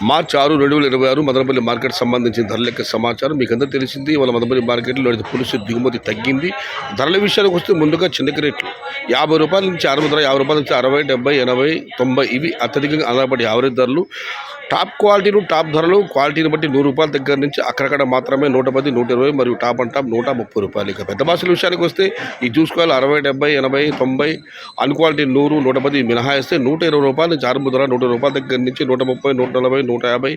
మార్చి 6, 2026 Madanapalle market సంబంధించిన ధరల సమాచారం మీకు అందరూ తెలిసింది. ఇవాళ మదనపల్లి మార్కెట్లో పులుసు దిగుమతి తగ్గింది. ధరల విషయానికి వస్తే ముందుగా చిన్నకి రేట్లు 50 రూపాయల నుంచి 650 రూపాయల నుంచి 60, 70, 80, 90 ఇవి అత్యధికంగా ఆధారపడి యావరేజ్ ధరలు. టాప్ క్వాలిటీలు టాప్ ధరలు క్వాలిటీని బట్టి 100 రూపాయల దగ్గర నుంచి అక్కడక్కడ మాత్రమే 110, 120 మరియు టాప్ అండ్ టాప్ 130 రూపాయలు. ఇక పెద్ద బాసుల విషయానికి వస్తే ఈ చూసుకోవాలి 60, 70, 80, 90 అన్ క్వాలిటీ 100, 110 మినహాయిస్తే 120 రూపాయల నుంచి ఆరంభ ధర 100 రూపాయల దగ్గర నుంచి 130, 140, 150,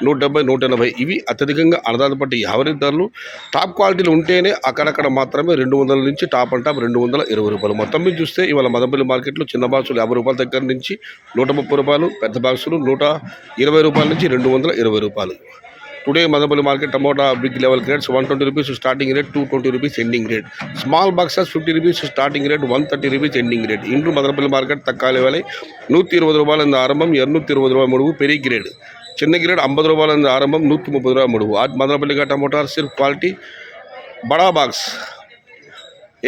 170, 180 ఇవి అత్యధికంగా ఆధారపడి యావరేజ్ ధరలు. టాప్ క్వాలిటీలు ఉంటేనే అక్కడక్కడ మాత్రమే 200 నుంచి టాప్ అండ్ టాప్ 220 రూపాయలు. మొత్తం మీద చూస్తే ఇవాళ మదనపల్లి మార్కెట్లో చిన్న బాక్సులు 50 రూపాయల దగ్గర నుంచి 130 రూపాయలు, పెద్ద బాక్సులు 120 రూపాయల నుంచి 220 రూపాయలు. Today Madanapalle market tomato big level grades 120 rupees starting rate, 220 rupees ending rate. Small boxes 50 rupees starting rate, 130 rupees ending rate. ఇంట్లో మదనపల్లి మార్కెట్ తక్కువ విலை 120 రూపాయల ఆరంభం, 220 రూపాయల ముడుగు. పెరి గ్రేడ్ చిన్న గ్రేడ్ 50 రూపాయల ఆరంభం, 130 రూపాయల ముడుగు. आज मदनपल्ली का टमाटर सिर्फ क्वालिटी बड़ा बॉक्स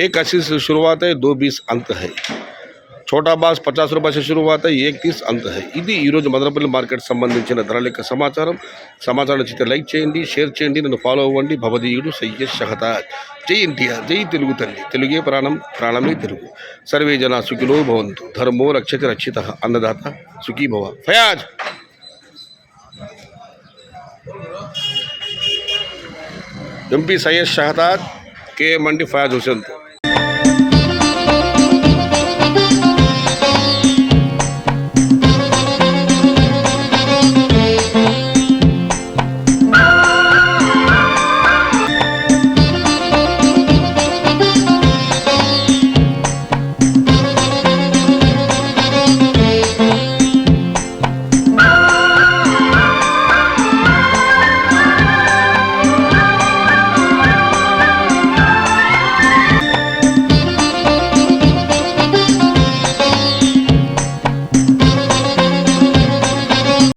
180 से शुरुआत है, 220 अंत है. छोटा బాక్స్ 50 రూపాయల से शुरू होता है, 130 अंत है. ఇది ఈరోజు మదనపల్లి మార్కెట్ సంబంధించిన ధరల సమాచారం. నచ్చితే లైక్ చేయండి, షేర్ చేయండి, నన్ను ఫాలో అవ్వండి. భవదీయుడు సయ్యద్ షహతాజ్. జై ఎన్టీఆర్, జై తెలుగు తల్లి, తెలుగే ప్రాణం, ప్రాణమే తెలుగు. సర్వే జన సుఖినో భవంతు, ధర్మో రక్షతి రక్షిత, అన్నదాత సుఖీ భవ. ఫయాజ్ ఎంపీ సయ్యద్ షహతాజ్, కే మండి ఫయాజ్ హుసేన్.